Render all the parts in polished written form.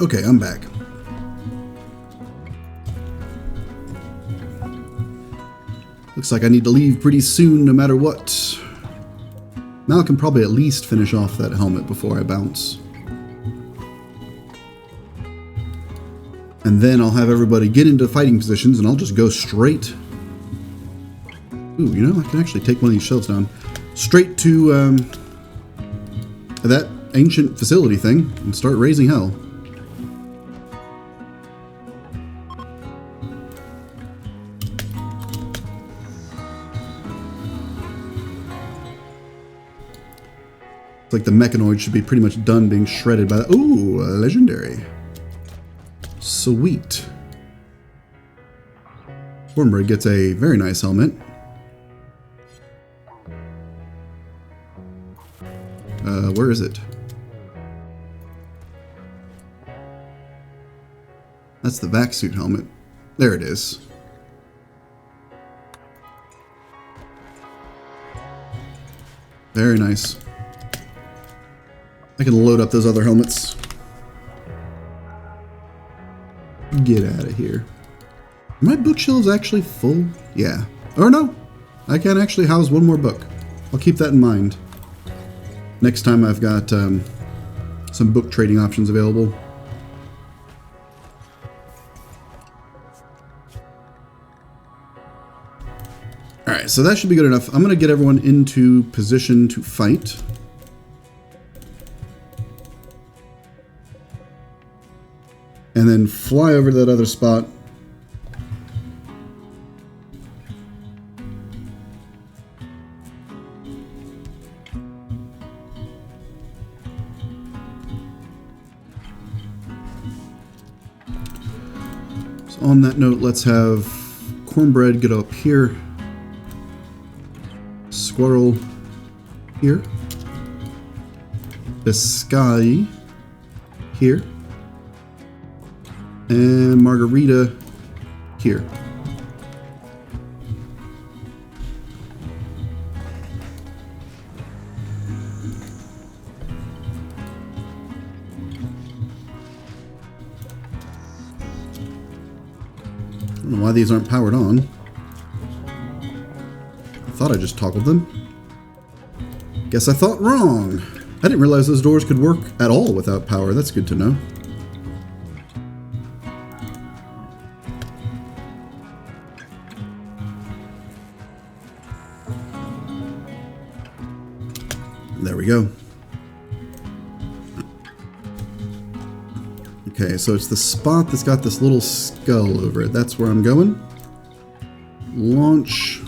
Okay, I'm back. Looks like I need to leave pretty soon no matter what. Mal can probably at least finish off that helmet before I bounce. And then I'll have everybody get into fighting positions and I'll just go straight. Ooh, you know, I can actually take one of these shelves down. Straight to that ancient facility thing and start raising hell. It's like the mechanoid should be pretty much done being shredded by the... Ooh, legendary. Sweet. Wormbird gets a very nice helmet. Where is it? That's the vac suit helmet. There it is. Very nice. I can load up those other helmets. Get out of here. Are my bookshelves actually full? Yeah. Or no. I can actually house one more book. I'll keep that in mind. Next time I've got some book trading options available. Alright, so that should be good enough. I'm going to get everyone into position to fight. And then fly over to that other spot. So on that note, let's have Cornbread get up here. Squirrel here. Biscay here. And Margarita here. I don't know why these aren't powered on. I thought I just toggled them. Guess I thought wrong. I didn't realize those doors could work at all without power. That's good to know. There we go. Okay, so it's the spot that's got this little skull over it. That's where I'm going. Launch.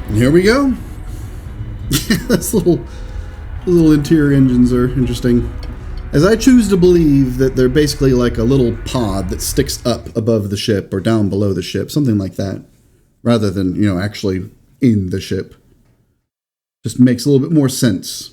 And here we go. Those little interior engines are interesting. As I choose to believe that they're basically like a little pod that sticks up above the ship or down below the ship, something like that, rather than, you know, actually in the ship. Just makes a little bit more sense.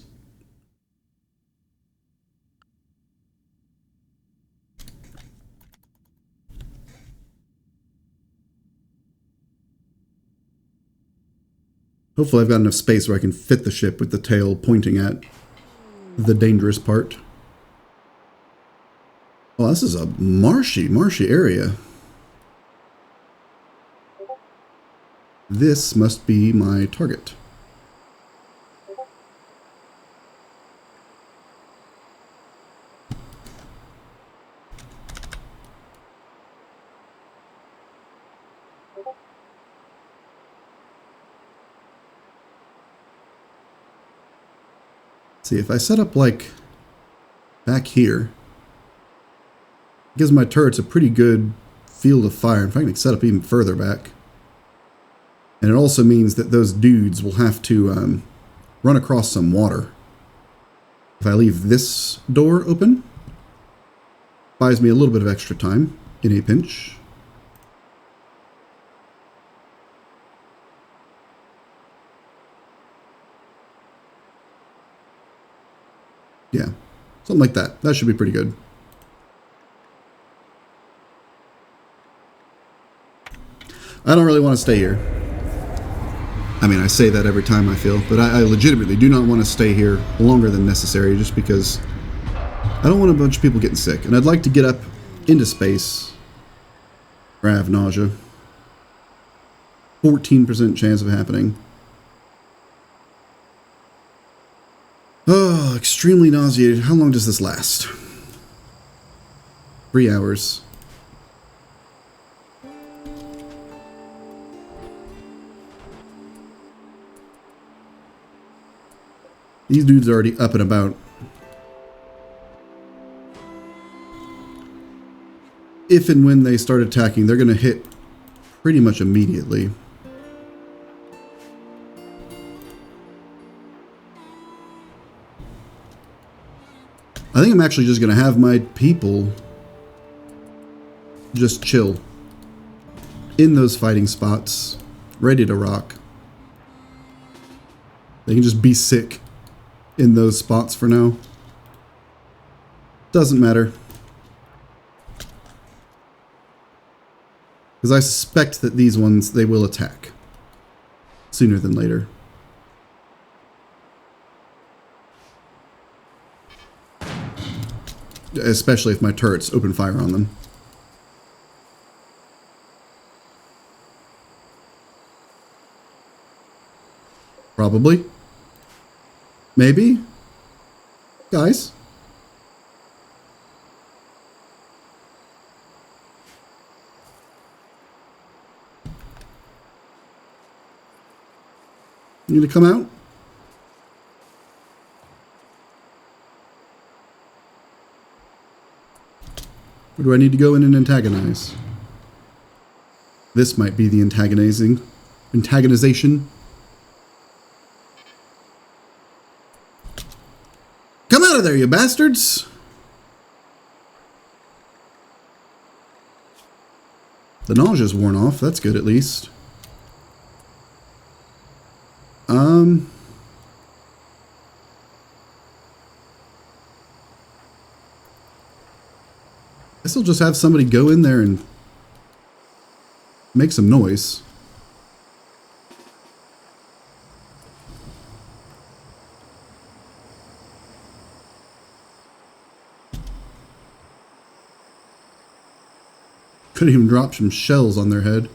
Hopefully I've got enough space where I can fit the ship with the tail pointing at the dangerous part. Well, this is a marshy area. This must be my target. See, if I set up like back here, it gives my turrets a pretty good field of fire. In fact, I can set up even further back. And it also means that those dudes will have to run across some water. If I leave this door open, buys me a little bit of extra time in a pinch. Yeah, something like that. That should be pretty good. I don't really want to stay here. I mean, I say that every time I feel, but I legitimately do not want to stay here longer than necessary just because I don't want a bunch of people getting sick. And I'd like to get up into space or have nausea. 14% chance of happening. Oh, extremely nauseated. How long does this last? 3 hours. These dudes are already up and about. If and when they start attacking, they're going to hit pretty much immediately. I think I'm actually just going to have my people just chill in those fighting spots, ready to rock. They can just be sick in those spots for now. Doesn't matter. Because I suspect that these ones, they will attack sooner than later. Especially if my turrets open fire on them. Probably. Maybe. Guys. You need to come out? Or do I need to go in and antagonize? This might be the antagonization. Come out of there, you bastards! The nausea's worn off. That's good, at least. Guess I'll just have somebody go in there and make some noise. Could even drop some shells on their head.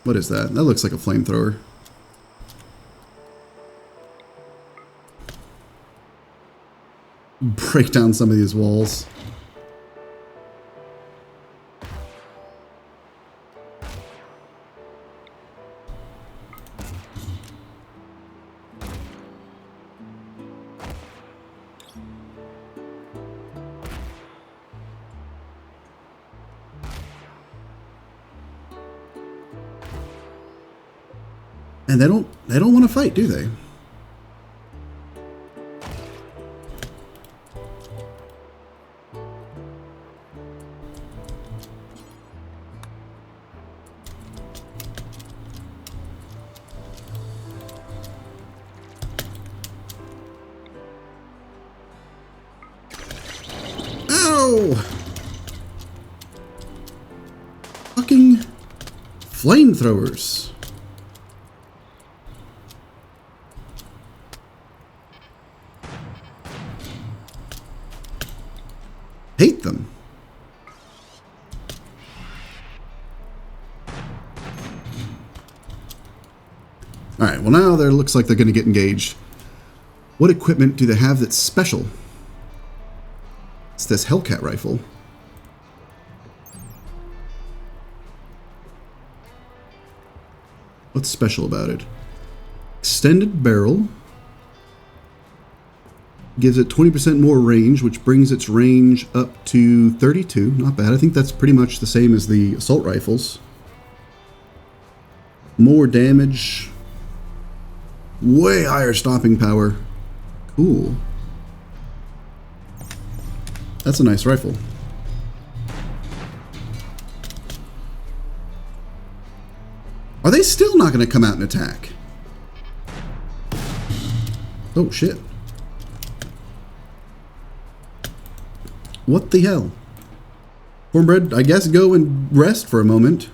What is that? That looks like a flamethrower. Break down some of these walls. And they don't want to fight, do they? Ow! Fucking flamethrowers. Hate them. Alright, well now there looks like they're going to get engaged. What equipment do they have that's special? It's this Hellcat rifle. What's special about it? Extended barrel. Gives it 20% more range, which brings its range up to 32. Not bad. I think that's pretty much the same as the assault rifles. More damage. Way higher stopping power. Cool. That's a nice rifle. Are they still not going to come out and attack? Oh, shit. What the hell? Cornbread, I guess go and rest for a moment.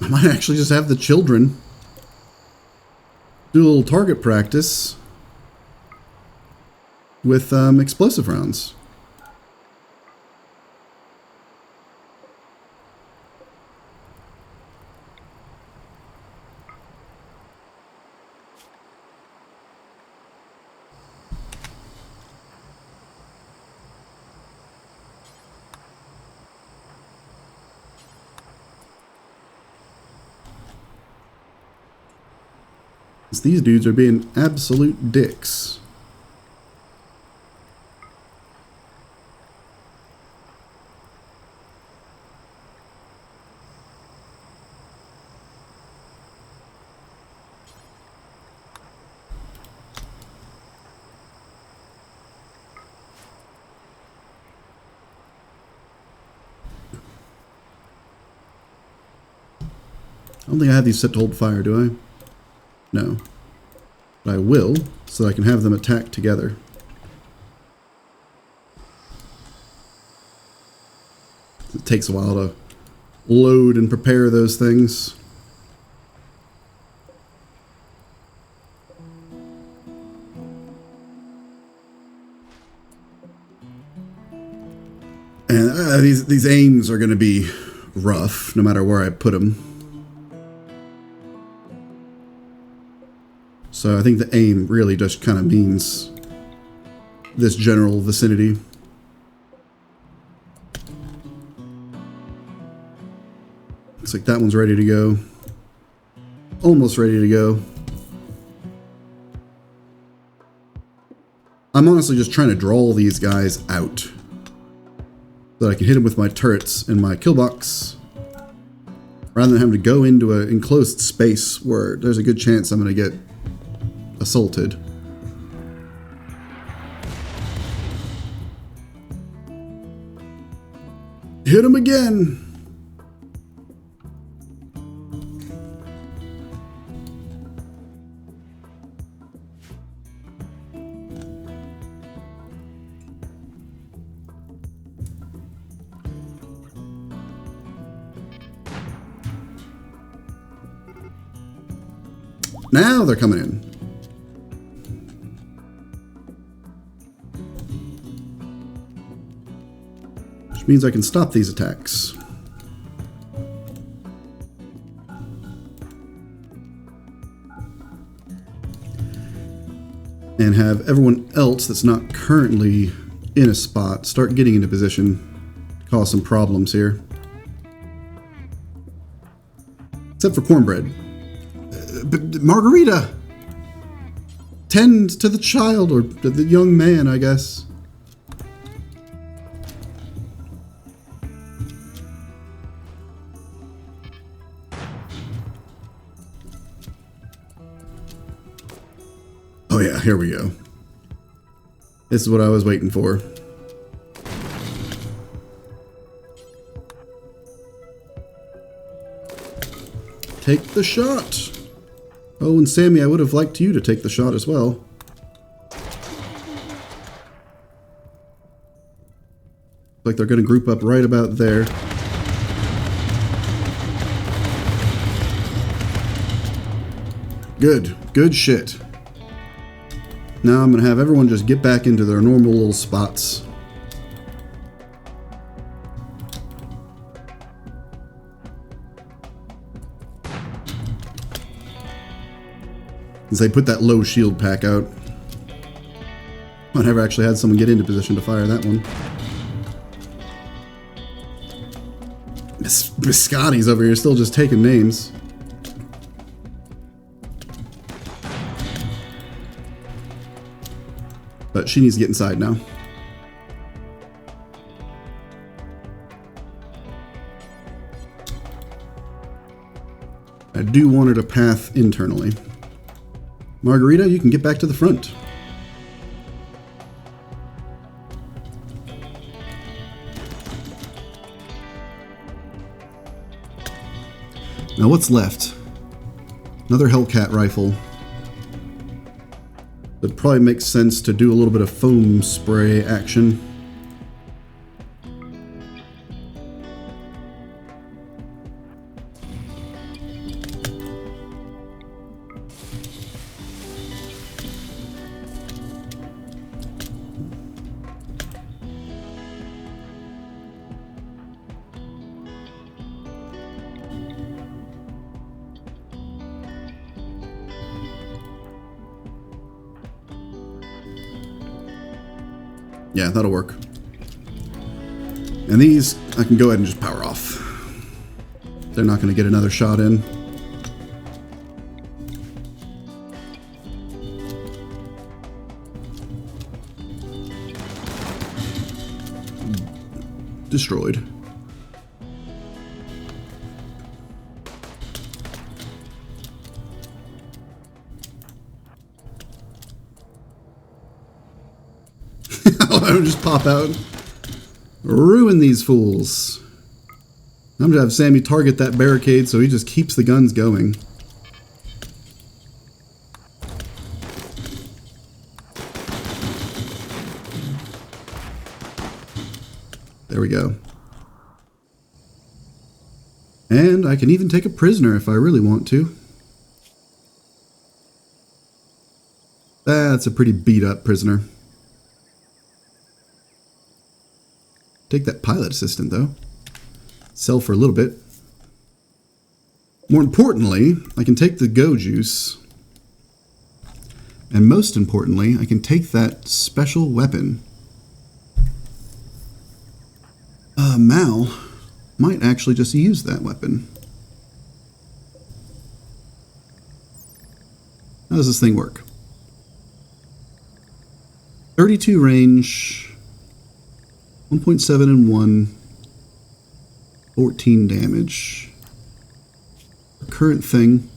I might actually just have the children do a little target practice with explosive rounds. These dudes are being absolute dicks. I don't think I have these set to hold fire, do I? No. But I will, so that I can have them attack together. It takes a while to load and prepare those things. And these aims are going to be rough, no matter where I put them. So I think the aim really just kind of means this general vicinity. Looks like that one's ready to go. Almost ready to go. I'm honestly just trying to draw these guys out so that I can hit them with my turrets and my kill box, rather than having to go into an enclosed space where there's a good chance I'm going to get assaulted. Hit him again. Now they're coming in. Which means I can stop these attacks. And have everyone else that's not currently in a spot start getting into position to cause some problems here. Except for Cornbread. But Margarita! Tend to the child, or the young man, I guess. Oh yeah, here we go. This is what I was waiting for. Take the shot! Oh, and Sammy, I would have liked you to take the shot as well. Like they're going to group up right about there. Good. Good shit. Now I'm going to have everyone just get back into their normal little spots. As they put that low shield pack out. I never actually had someone get into position to fire that one. Biscotti's over here still just taking names. But she needs to get inside now. I do want her to path internally. Margarita, you can get back to the front. Now what's left? Another Hellcat rifle. It probably makes sense to do a little bit of foam spray action. Yeah, that'll work. And these, I can go ahead and just power off. They're not going to get another shot in. Destroyed. I don't just pop out. Ruin these fools. I'm gonna have Sammy target that barricade so he just keeps the guns going. There we go. And I can even take a prisoner if I really want to. That's a pretty beat up prisoner. Take that pilot assistant, though. Sell for a little bit. More importantly, I can take the go juice. And most importantly, I can take that special weapon. Mal might actually just use that weapon. How does this thing work? 32 range... 1.7 and 1, 14 damage. Current thing,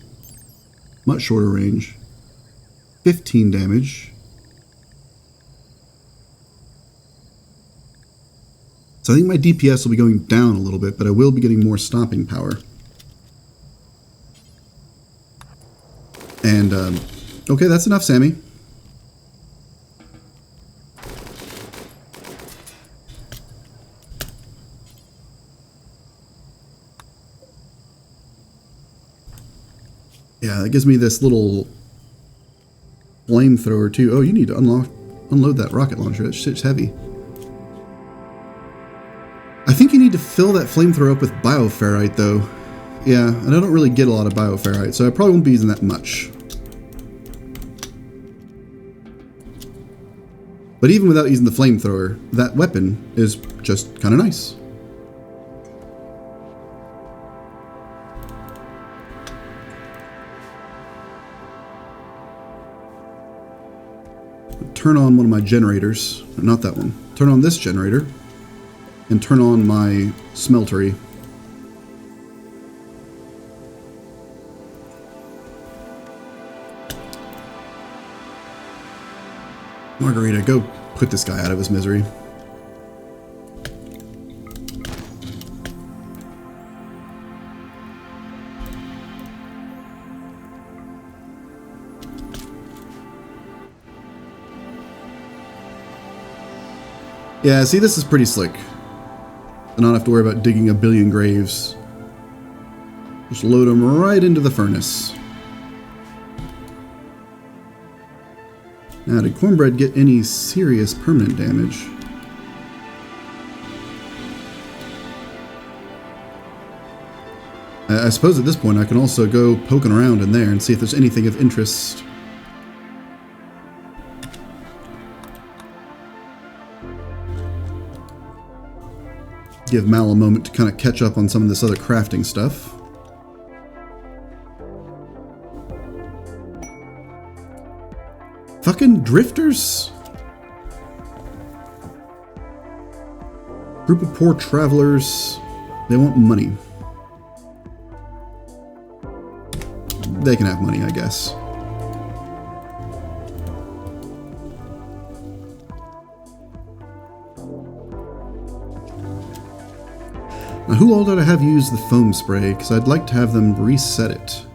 much shorter range, 15 damage. So I think my DPS will be going down a little bit, but I will be getting more stopping power. And, okay, that's enough, Sammy. Yeah, that gives me this little flamethrower too. Oh, you need to unload that rocket launcher. That shit's heavy. I think you need to fill that flamethrower up with bioferrite though. Yeah, and I don't really get a lot of bioferrite, so I probably won't be using that much. But even without using the flamethrower, that weapon is just kind of nice. Turn on one of my generators. Not that one. Turn on this generator. And turn on my smeltery. Margarita, go put this guy out of his misery. Yeah, see, this is pretty slick. I don't have to worry about digging a billion graves. Just load them right into the furnace. Now, did Cornbread get any serious permanent damage? I suppose at this point I can also go poking around in there and see if there's anything of interest. Give Mal a moment to kind of catch up on some of this other crafting stuff. Fucking drifters? Group of poor travelers. They want money. They can have money, I guess. Now, who all did I have use the foam spray? Because I'd like to have them reset it.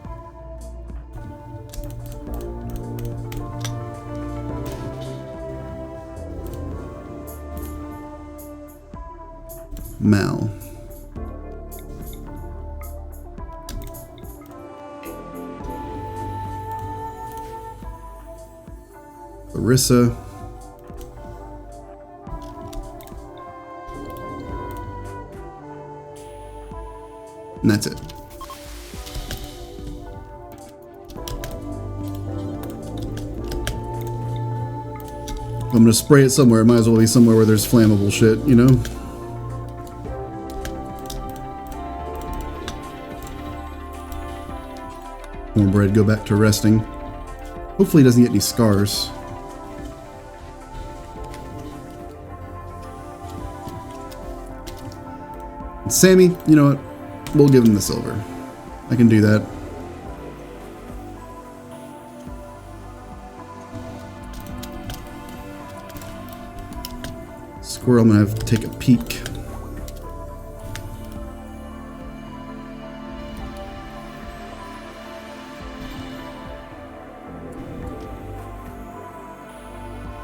Mal. Larissa. And that's it. If I'm gonna spray it somewhere, it might as well be somewhere where there's flammable shit, you know? Cornbread, go back to resting. Hopefully he doesn't get any scars. And Sammy, you know what? We'll give him the silver. I can do that. Squirrel, I'm gonna have to take a peek.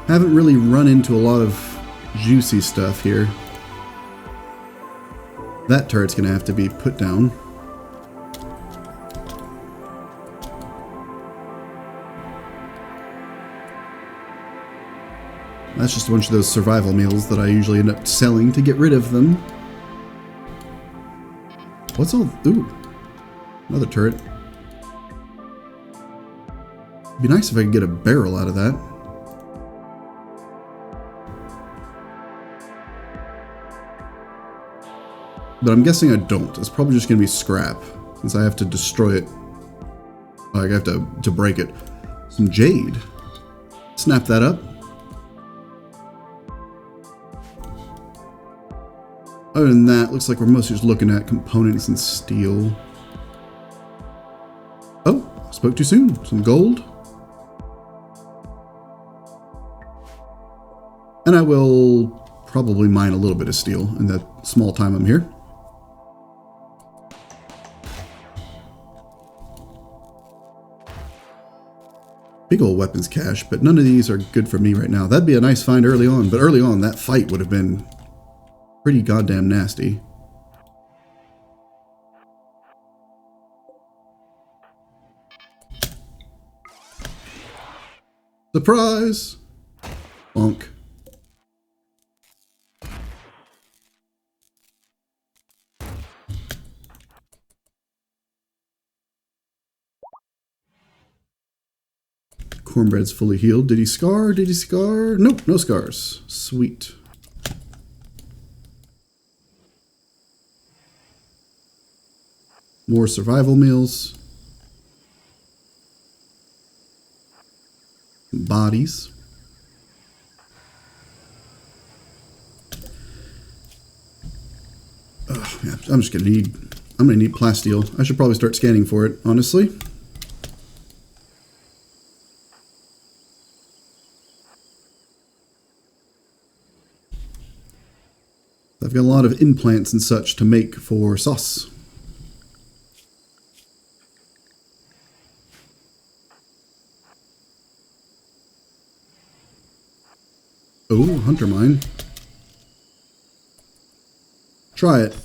Haven't really run into a lot of juicy stuff here. That turret's gonna have to be put down. That's just a bunch of those survival meals that I usually end up selling to get rid of them. What's all... Ooh. Another turret. It'd be nice if I could get a barrel out of that. But I'm guessing I don't. It's probably just going to be scrap, since I have to destroy it. Like, I have to break it. Some jade. Snap that up. Other than that, looks like we're mostly just looking at components and steel. Oh, spoke too soon. Some gold. And I will probably mine a little bit of steel in the small time I'm here. Big old weapons cache, but none of these are good for me right now. That'd be a nice find early on, but early on that fight would have been pretty goddamn nasty. Surprise! Bonk. Cornbread's fully healed. Did he scar? Did he scar? Nope, no scars. Sweet. More survival meals. Bodies. Oh, yeah, I'm gonna need plasteel. I should probably start scanning for it, honestly. I've got a lot of implants and such to make for sauce. Oh, hunter mine. Try it.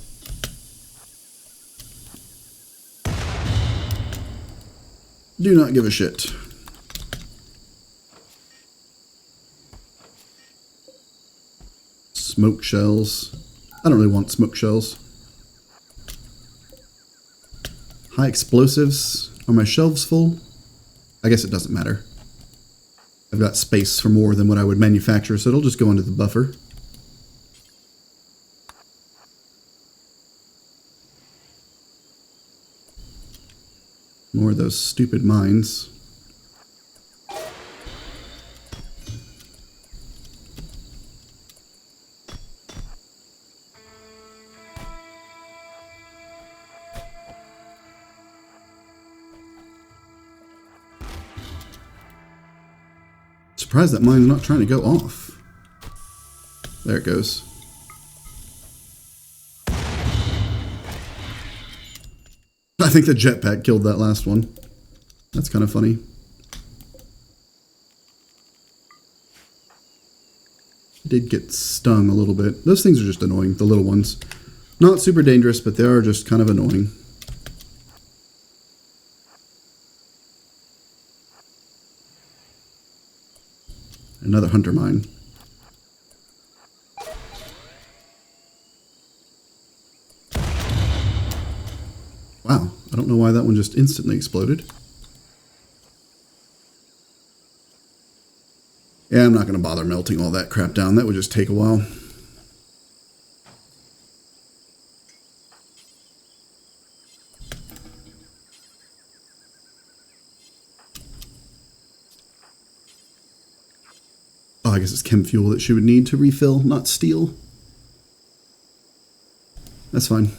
Do not give a shit. Smoke shells. I don't really want smoke shells. High explosives. Are my shelves full? I guess it doesn't matter. I've got space for more than what I would manufacture, so it'll just go into the buffer. More of those stupid mines. Surprised that mine's not trying to go off. There it goes. think the jetpack killed that last one. That's kind of funny. Did get stung a little bit. Those things are just annoying, the little ones. Not super dangerous, but they are just kind of annoying. Another hunter mine. Wow, I don't know why that one just instantly exploded. Yeah, I'm not going to bother melting all that crap down. That would just take a while. Oh, I guess it's chem fuel that she would need to refill, not steel. That's fine.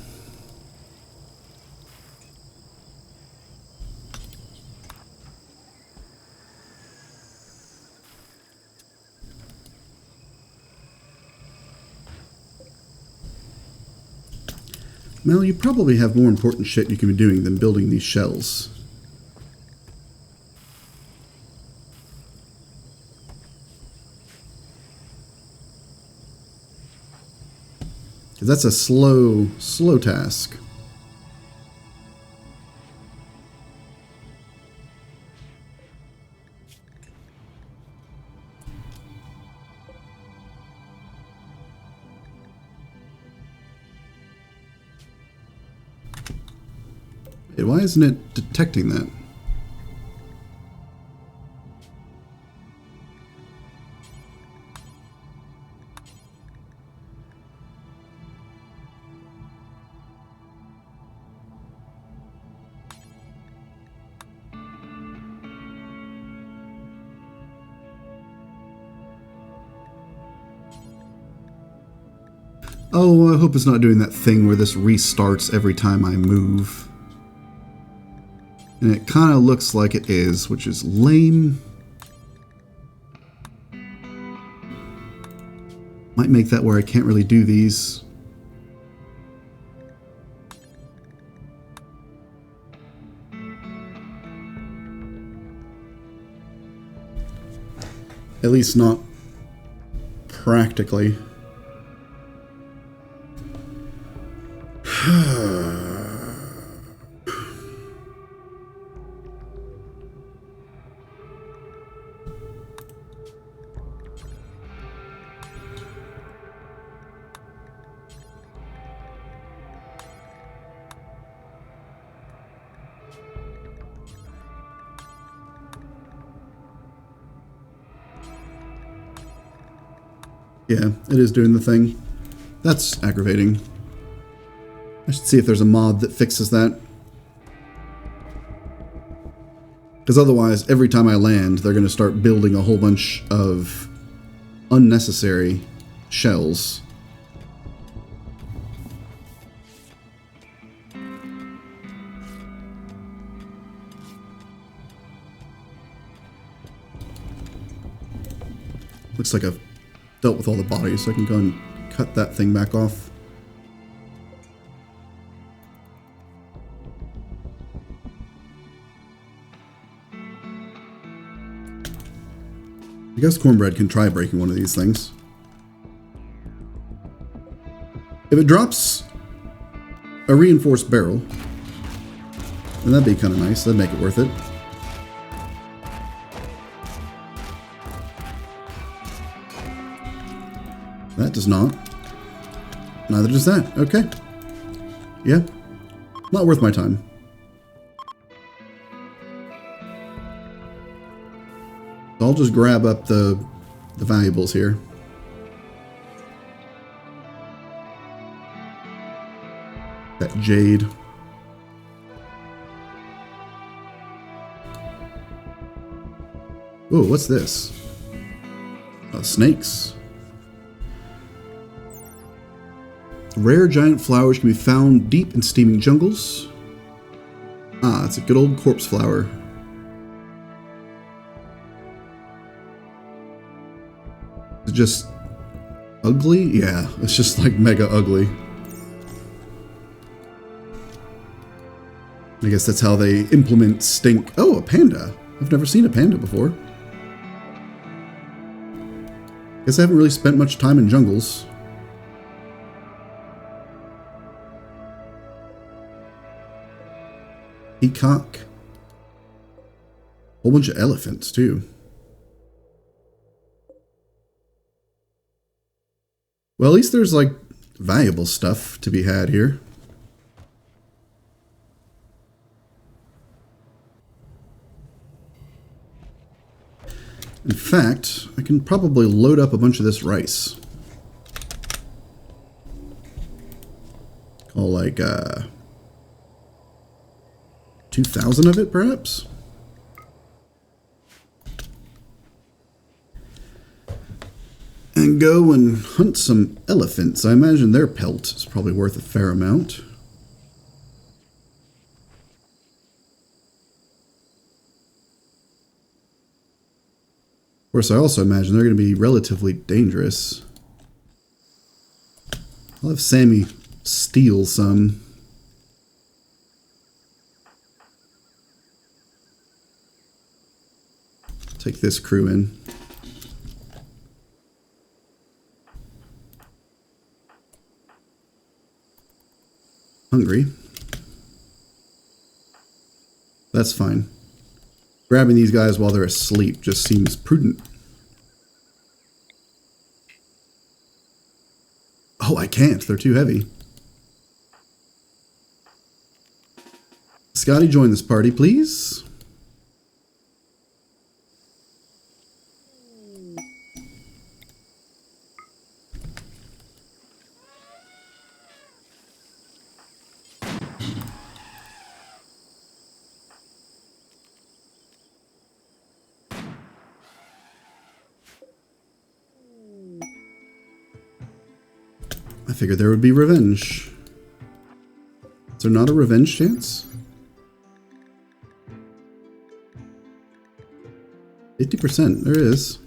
Mel, you probably have more important shit you can be doing than building these shells. Because that's a slow task. Why isn't it detecting that? Oh, I hope it's not doing that thing where this restarts every time I move. And it kind of looks like it is, which is lame. Might make that where I can't really do these. At least not practically. Yeah, it is doing the thing. That's aggravating. I should see if there's a mod that fixes that. Because otherwise, every time I land, they're going to start building a whole bunch of unnecessary shells. Looks like I've dealt with all the bodies, so I can go and cut that thing back off. I guess Cornbread can try breaking one of these things. If it drops a reinforced barrel, then that'd be kind of nice. That'd make it worth it. That does not. Neither does that. Okay. Yeah. Not worth my time. So I'll just grab up the valuables here. That jade. Whoa, what's this? Snakes. Rare giant flowers can be found deep in steaming jungles. Ah, it's a good old corpse flower. Is it just ugly? Yeah, it's just like mega ugly. I guess that's how they implement stink. Oh, a panda. I've never seen a panda before. Guess I haven't really spent much time in jungles. Peacock. Whole bunch of elephants, too. Well, at least there's, like, valuable stuff to be had here. In fact, I can probably load up a bunch of this rice. Call like 2,000 of it, perhaps? And go and hunt some elephants. I imagine their pelt is probably worth a fair amount. Of course, I also imagine they're going to be relatively dangerous. I'll have Sammy steal some. Take this crew in. Hungry. That's fine. Grabbing these guys while they're asleep just seems prudent. Oh, I can't. They're too heavy. Scotty, join this party, please. I figured there would be revenge. Is there not a revenge chance? 50%, there is.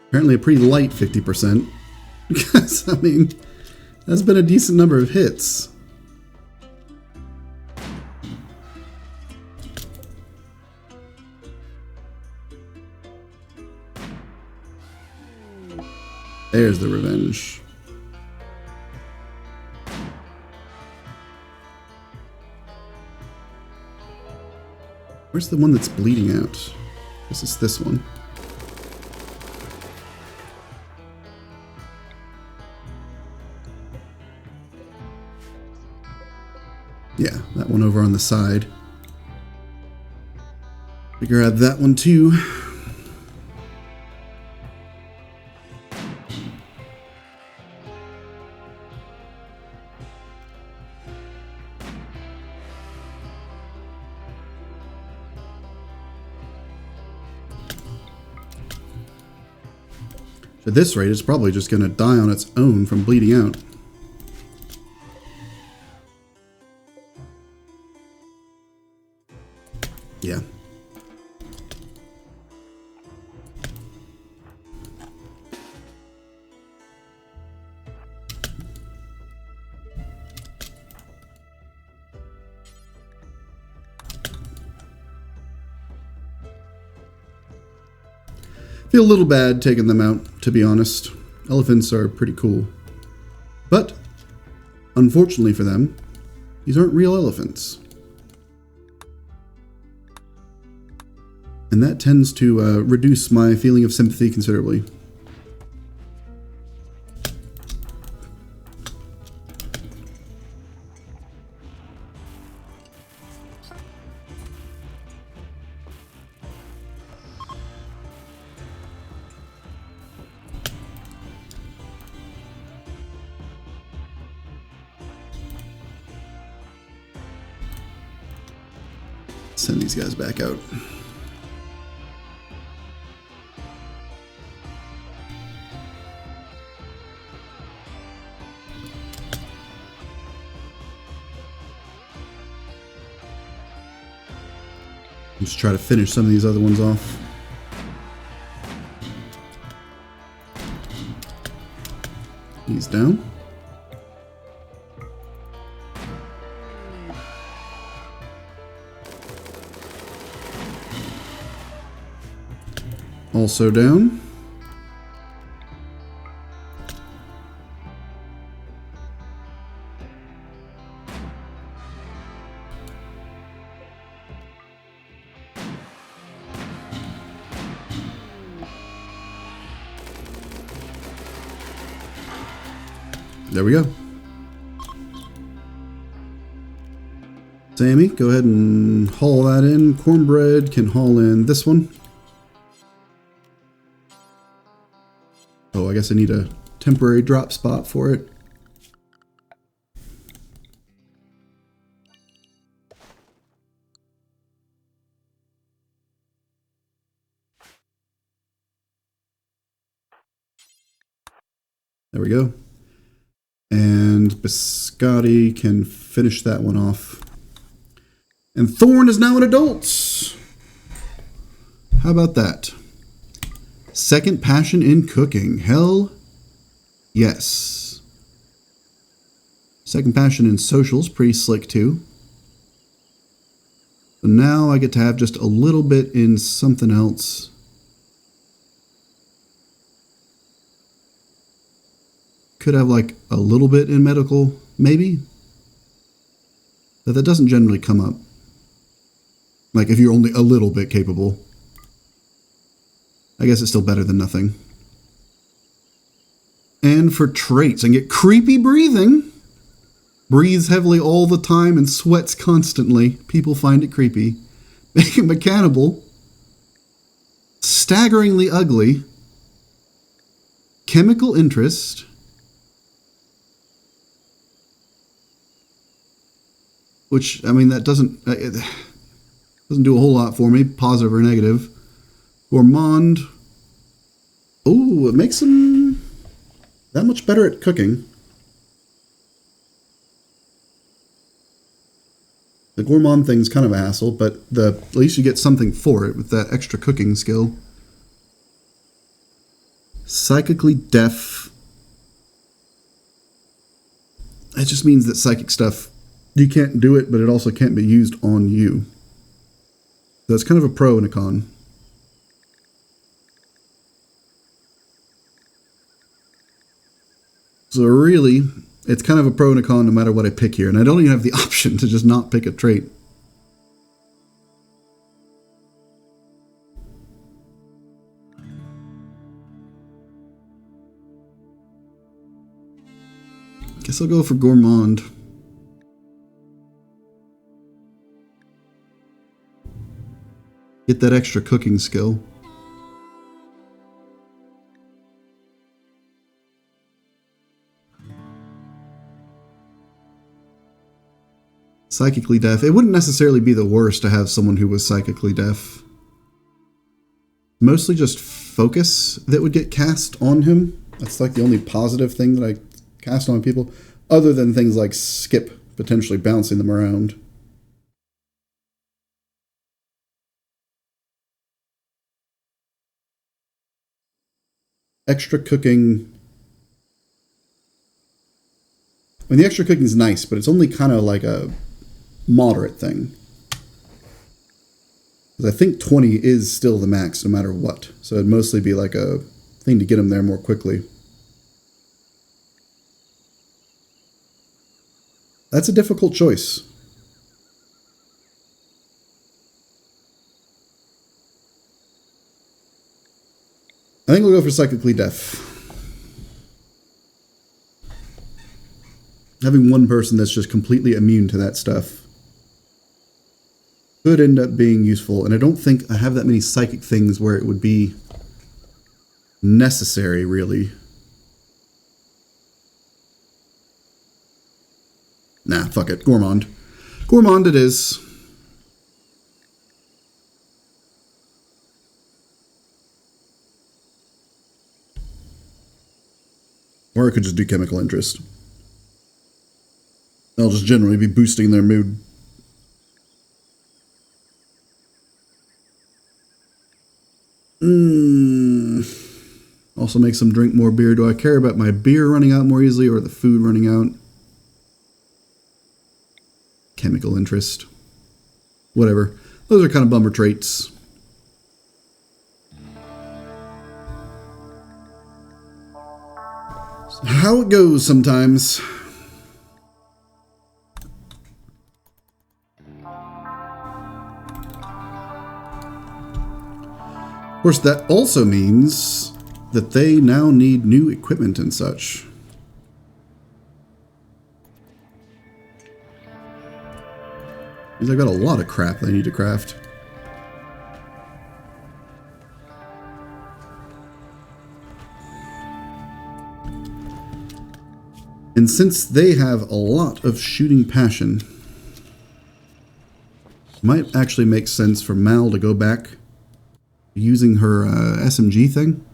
Apparently a pretty light 50%. Because, I mean, that's been a decent number of hits. There's the revenge. Where's the one that's bleeding out? This is this one. Yeah, that one over on the side. We can grab that one too. At this rate, it's probably just going to die on its own from bleeding out. Yeah. Feel a little bad taking them out, to be honest. Elephants are pretty cool. But, unfortunately for them, these aren't real elephants. And that tends to reduce my feeling of sympathy considerably. Send these guys back out. Just try to finish some of these other ones off. He's down. Also down. There we go. Sammy, go ahead and haul that in. Cornbread can haul in this one. Oh, I guess I need a temporary drop spot for it. There we go. And Biscotti can finish that one off. And Thorn is now an adult. How about that? Second passion in cooking. Hell yes. Second passion in socials. Pretty slick too. So now I get to have just a little bit in something else. Could have like a little bit in medical, maybe. But that doesn't generally come up. Like if you're only a little bit capable. I guess it's still better than nothing. And for traits, I get creepy breathing. Breathes heavily all the time and sweats constantly. People find it creepy. Make him a cannibal. Staggeringly ugly. Chemical interest. Which, I mean, that doesn't do a whole lot for me, positive or negative. Gourmand. Oh, it makes him that much better at cooking. The gourmand thing's kind of a hassle, but at least you get something for it with that extra cooking skill. Psychically deaf. It just means that psychic stuff, you can't do it, but it also can't be used on you. So that's kind of a pro and a con. So really, it's kind of a pro and a con no matter what I pick here. And I don't even have the option to just not pick a trait. Guess I'll go for Gourmand. Get that extra cooking skill. Psychically deaf. It wouldn't necessarily be the worst to have someone who was psychically deaf. Mostly just focus that would get cast on him. That's like the only positive thing that I cast on people, other than things like skip, potentially bouncing them around. Extra cooking. I mean, the extra cooking is nice, but it's only kind of like a moderate thing. Because I think 20 is still the max no matter what. So it'd mostly be like a thing to get them there more quickly. That's a difficult choice. I think we'll go for psychically deaf. Having one person that's just completely immune to that stuff could end up being useful, and I don't think I have that many psychic things where it would be necessary, really. Nah, fuck it. Gourmand. Gourmand it is. Or I could just do chemical interest. They'll just generally be boosting their mood. Also makes them drink more beer. Do I care about my beer running out more easily or the food running out? Chemical interest. Whatever. Those are kind of bummer traits. How it goes sometimes. Of course, that also means that they now need new equipment and such. Means I've got a lot of crap that I need to craft. And since they have a lot of shooting passion, it might actually make sense for Mal to go back using her SMG thing.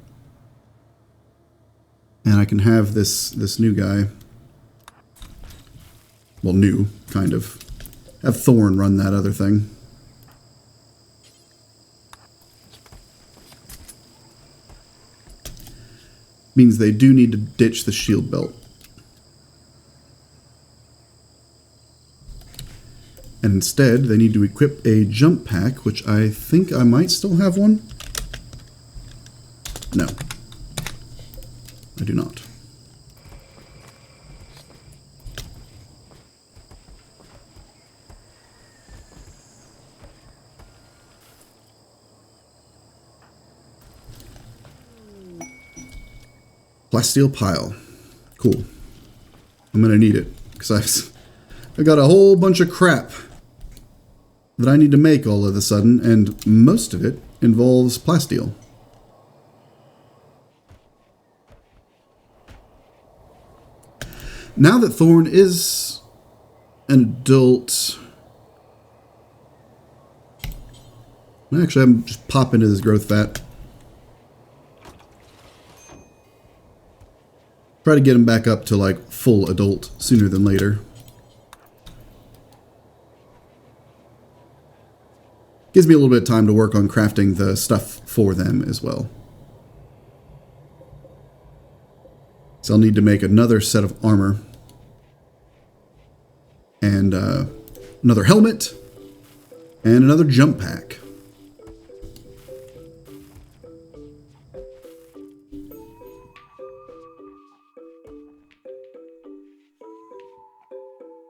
And I can have this new guy. Well, new, kind of. Have Thorn run that other thing. Means they do need to ditch the shield belt. And instead, they need to equip a jump pack, which I think I might still have one. No. I do not. Plasteel pile. Cool. I'm gonna need it, because I've got a whole bunch of crap that I need to make all of a sudden, and most of it involves plasteel. Now that Thorn is an adult... Actually, I'm just pop into this growth vat. Try to get him back up to, like, full adult sooner than later. Gives me a little bit of time to work on crafting the stuff for them as well. So I'll need to make another set of armor. And another helmet. And another jump pack.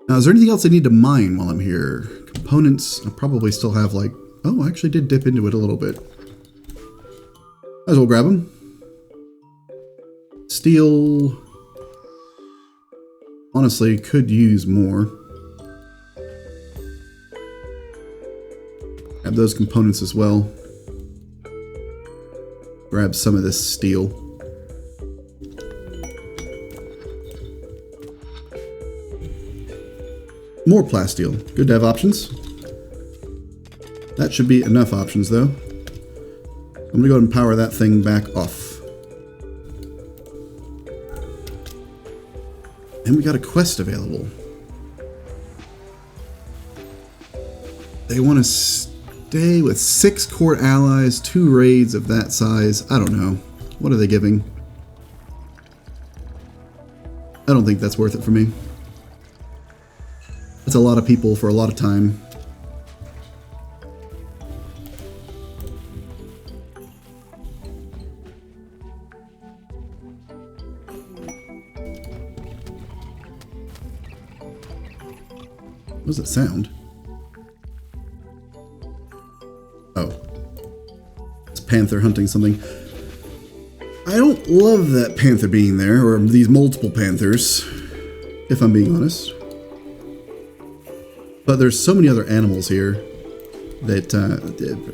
Now, is there anything else I need to mine while I'm here? Components, I probably still have like... Oh, I actually did dip into it a little bit. Might as well grab them. Steel... Honestly, could use more. Grab those components as well. Grab some of this steel. More plasteel. Good to have options. That should be enough options, though. I'm going to go ahead and power that thing back off. And we got a quest available. They want to stay with 6 court allies, 2 raids of that size. I don't know. What are they giving? I don't think that's worth it for me. That's a lot of people for a lot of time. What does that sound? Oh. It's Panther hunting something. I don't love that Panther being there, or these multiple Panthers, if I'm being honest. But there's so many other animals here that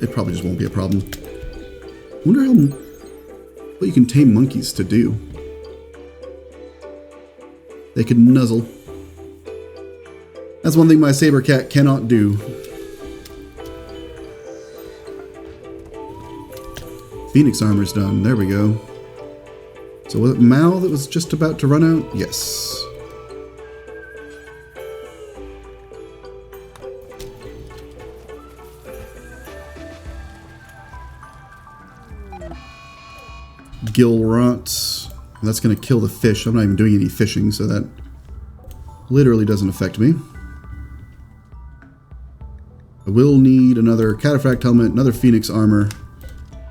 it probably just won't be a problem. I wonder what you can tame monkeys to do. They could nuzzle. That's one thing my saber cat cannot do. Phoenix armor's done. There we go. So was it Mal that was just about to run out? Yes. gill rot. That's going to kill the fish. I'm not even doing any fishing, so that literally doesn't affect me. I will need another cataphract helmet, another phoenix armor,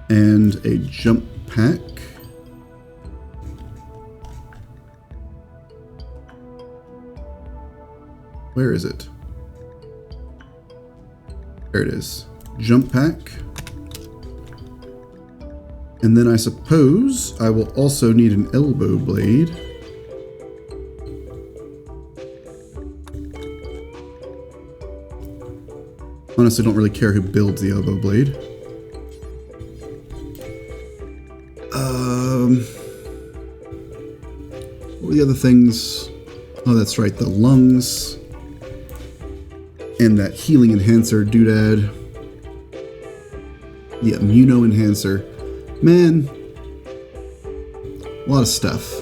and a jump pack. Where is it? There it is. Jump pack. And then I suppose I will also need an elbow blade. Honestly, don't really care who builds the elbow blade. What were the other things? Oh, that's right, the lungs. And that healing enhancer doodad. The immuno enhancer. Man, a lot of stuff.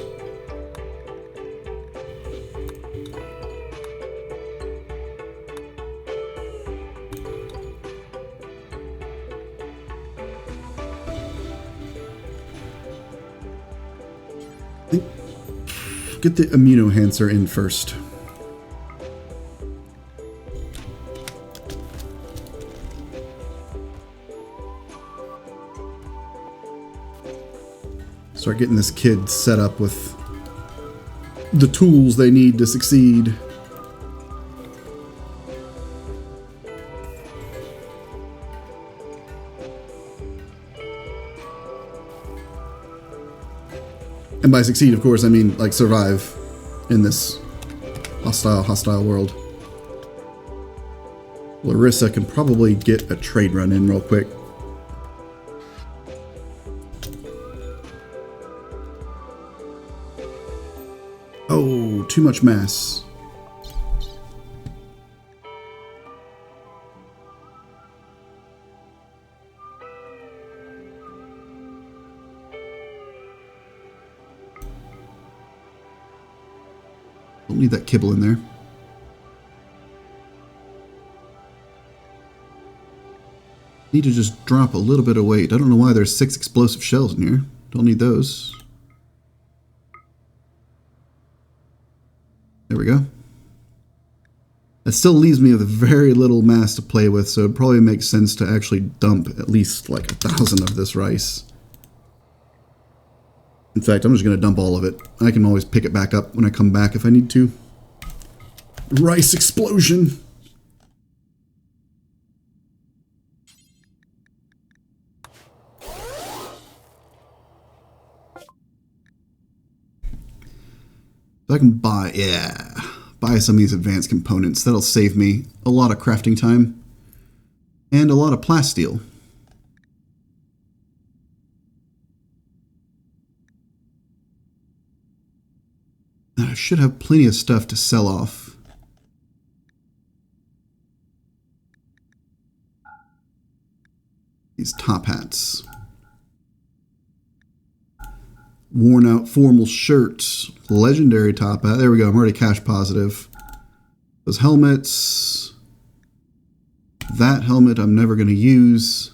Get the immuno enhancer in first. Start getting this kid set up with the tools they need to succeed. And by succeed, of course, I mean like survive in this hostile world. Larissa can probably get a trade run in real quick. Oh, too much mass. Don't need that kibble in there. Need to just drop a little bit of weight. I don't know why there's 6 explosive shells in here. Don't need those. There we go. That still leaves me with very little mass to play with, so it probably makes sense to actually dump at least like 1,000 of this rice. In fact, I'm just going to dump all of it. I can always pick it back up when I come back if I need to. Rice explosion! I can buy some of these advanced components. That'll save me a lot of crafting time and a lot of plasteel. I should have plenty of stuff to sell off. These top hats. Worn out formal shirts. Legendary top hat. There we go. I'm already cash positive. Those helmets. That helmet I'm never going to use.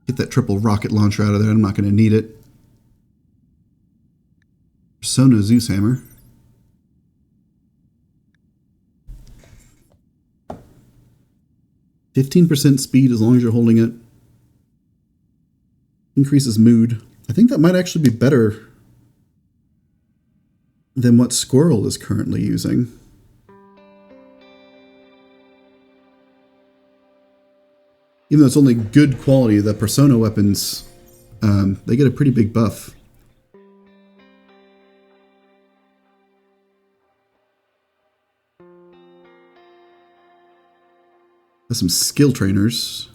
Get that triple rocket launcher out of there. I'm not going to need it. Persona Zeus hammer. %15% speed as long as you're holding it. Increases mood. I think that might actually be better than what Squirrel is currently using. Even though it's only good quality, the Persona weapons, they get a pretty big buff. There's some skill trainers.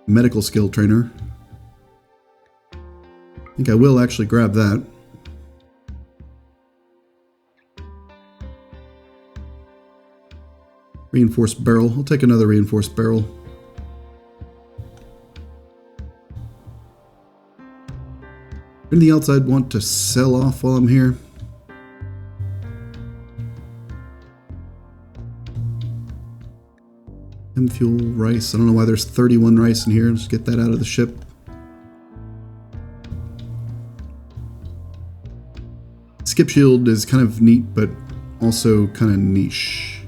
Medical skill trainer. I think I will actually grab that. Reinforced barrel. I'll take another reinforced barrel. Anything else I'd want to sell off while I'm here? M-fuel, rice. I don't know why there's 31 rice in here. Let's get that out of the ship. Skip shield is kind of neat, but also kind of niche.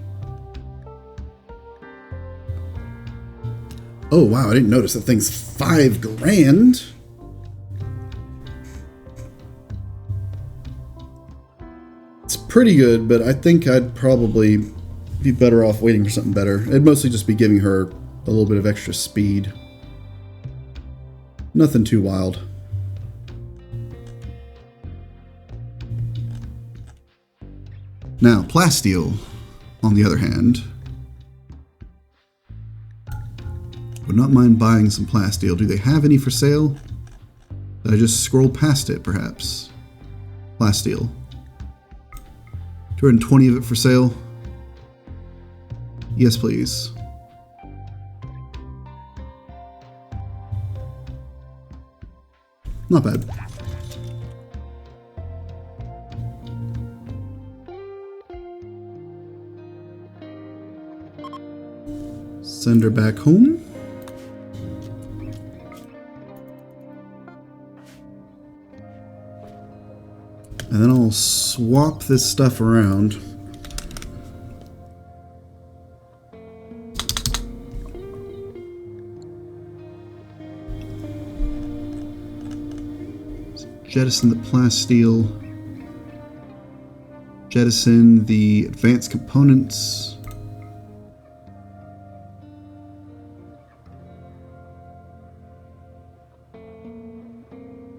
Oh wow, I didn't notice that thing's $5,000. It's pretty good, but I think I'd probably be better off waiting for something better. It'd mostly just be giving her a little bit of extra speed. Nothing too wild. Now, plasteel, on the other hand. Would not mind buying some plasteel. Do they have any for sale? Did I just scroll past it, perhaps? Plasteel. 220 of it for sale. Yes, please. Not bad. Send her back home. And then I'll swap this stuff around. Jettison the plasteel. Jettison the advanced components.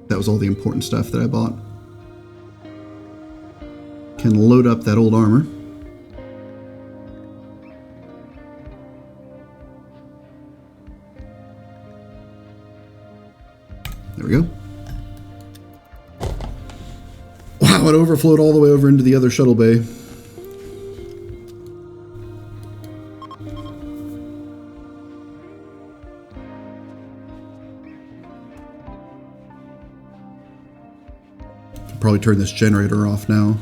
That was all the important stuff that I bought. Can load up that old armor. There we go. Wow, it overflowed all the way over into the other shuttle bay. I'll probably turn this generator off now.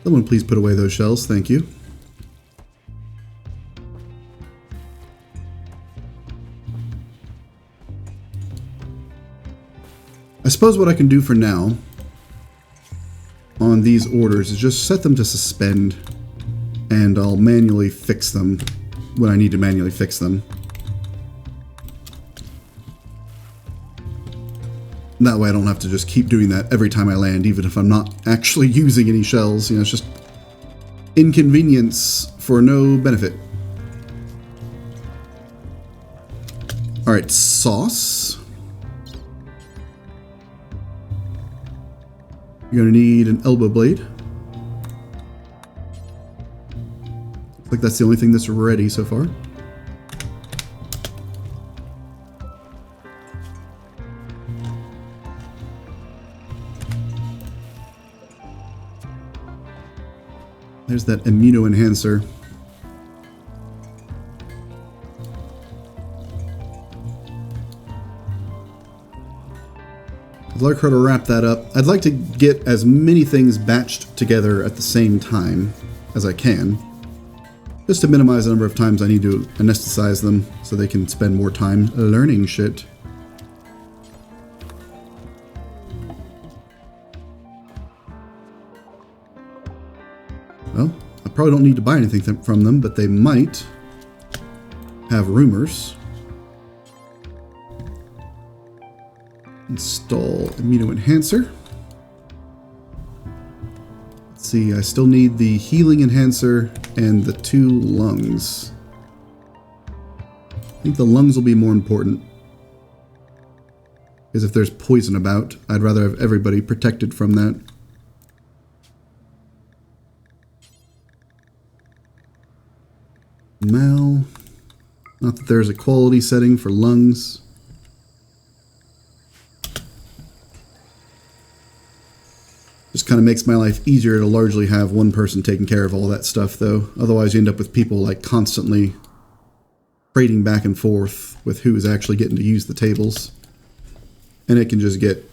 Someone please put away those shells, thank you. I suppose what I can do for now on these orders is just set them to suspend, and I'll manually fix them when I need to manually fix them. That way I don't have to just keep doing that every time I land, even if I'm not actually using any shells. You know, it's just inconvenience for no benefit. Alright, sauce. You're gonna need an elbow blade. Looks like that's the only thing that's ready so far. There's that amino enhancer. I'd like her to wrap that up. I'd like to get as many things batched together at the same time as I can, just to minimize the number of times I need to anesthetize them so they can spend more time learning shit. Well, I probably don't need to buy anything from them, but they might have rumors. Install amino enhancer. Let's see, I still need the healing enhancer and the 2 lungs. I think the lungs will be more important, because if there's poison about, I'd rather have everybody protected from that. Mal. Not that there's a quality setting for lungs. Just kind of makes my life easier to largely have one person taking care of all that stuff, though. Otherwise, you end up with people like constantly trading back and forth with who is actually getting to use the tables. And it can just get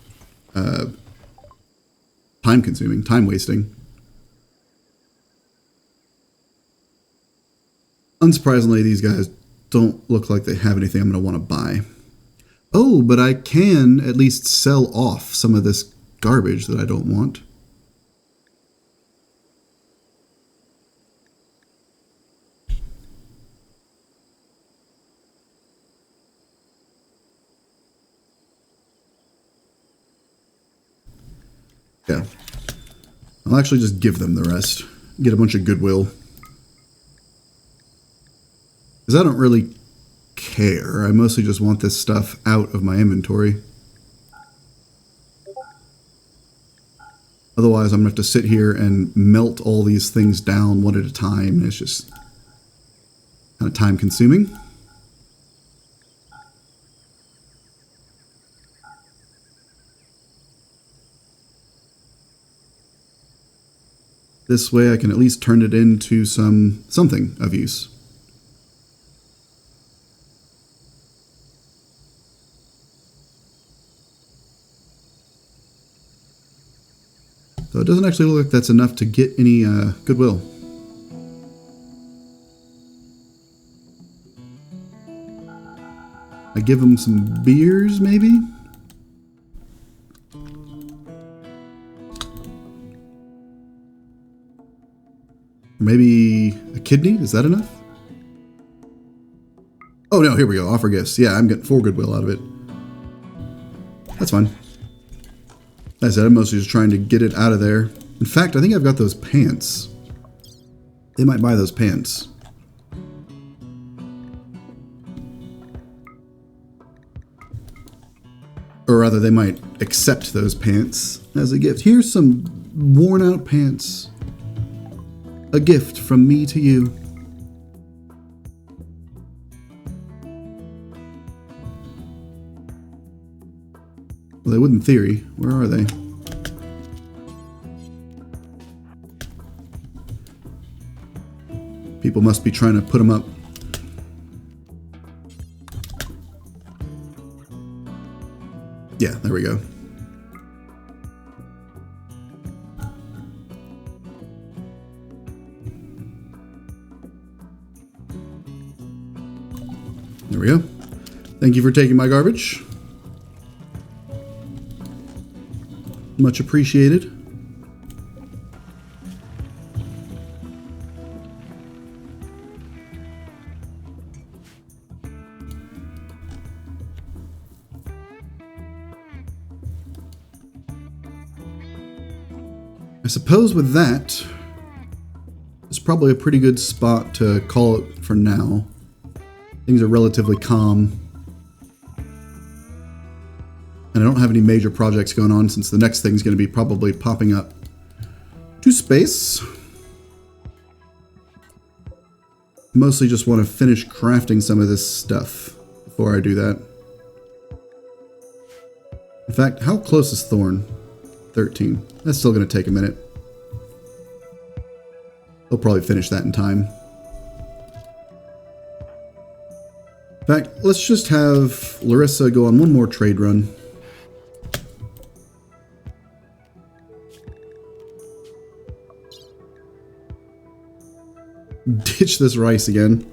time-consuming, time-wasting. Unsurprisingly, these guys don't look like they have anything I'm going to want to buy. Oh, but I can at least sell off some of this garbage that I don't want. Yeah. I'll actually just give them the rest. Get a bunch of goodwill. Because I don't really care. I mostly just want this stuff out of my inventory. Otherwise, I'm going to have to sit here and melt all these things down one at a time. And it's just kind of time consuming. This way I can at least turn it into something of use. So it doesn't actually look like that's enough to get any goodwill. I give them some beers, maybe? Maybe a kidney? Is that enough? Oh no, here we go. Offer gifts. Yeah, I'm getting 4 goodwill out of it. That's fine. As I said, I'm mostly just trying to get it out of there. In fact, I think I've got those pants. They might buy those pants. Or rather, they might accept those pants as a gift. Here's some worn out pants. A gift from me to you. Well, they would in theory. Where are they? People must be trying to put them up. Yeah, there we go. There we go. Thank you for taking my garbage. Much appreciated. I suppose with that, it's probably a pretty good spot to call it for now. Things are relatively calm. And I don't have any major projects going on since the next thing's going to be probably popping up to space. Mostly just want to finish crafting some of this stuff before I do that. In fact, how close is Thorn? 13. That's still going to take a minute. They'll probably finish that in time. In fact, let's just have Larissa go on one more trade run. Ditch this rice again.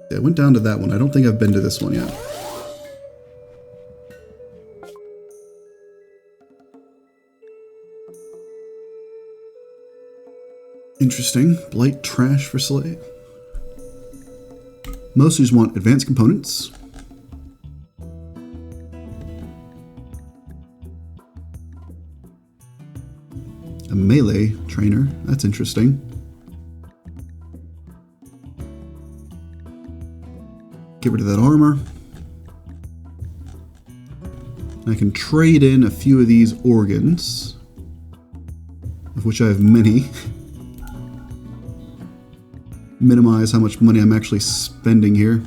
Yeah, I went down to that one. I don't think I've been to this one yet. Interesting. Blight trash for slave. Most just want advanced components. A melee trainer. That's interesting. Get rid of that armor. I can trade in a few of these organs, of which I have many. minimize how much money I'm actually spending here.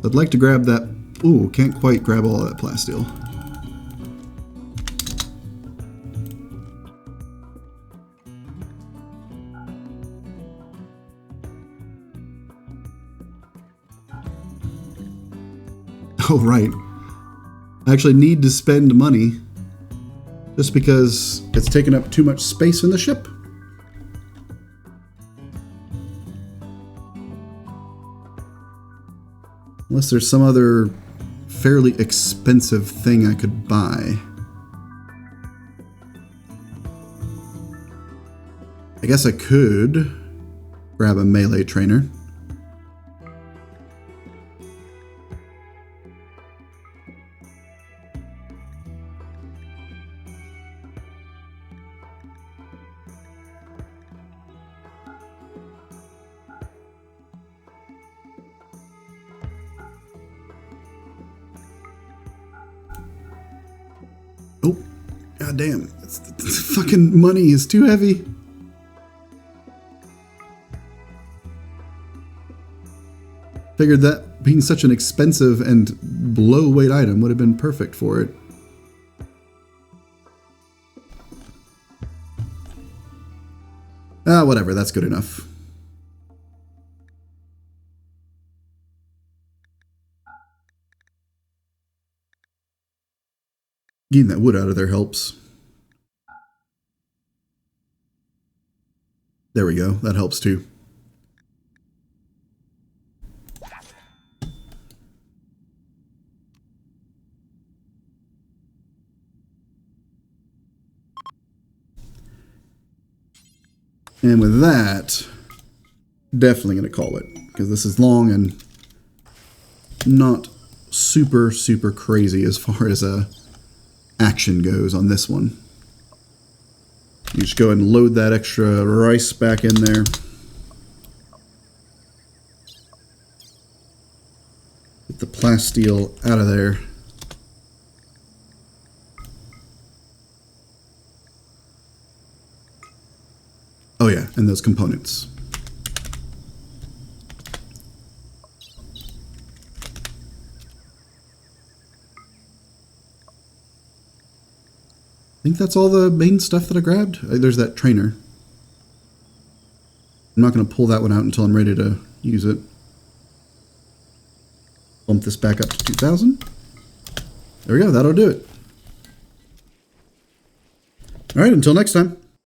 I'd like to grab that. Ooh, can't quite grab all of that plasteel. Oh, right. I actually need to spend money just because it's taking up too much space in the ship. Unless there's some other fairly expensive thing I could buy. I guess I could grab a melee trainer. Oh, goddamn. The fucking money is too heavy. Figured that being such an expensive and low weight item would have been perfect for it. Ah, whatever, that's good enough. Getting that wood out of there helps. There we go, that helps too. And with that, definitely going to call it, because this is long and not super, super crazy as far as action goes on this one. You just go ahead and load that extra rice back in there. Get the plasteel out of there. Oh yeah, and those components. I think that's all the main stuff that I grabbed. There's that trainer. I'm not going to pull that one out until I'm ready to use it. Bump this back up to 2,000. There we go, that'll do it. Alright, until next time.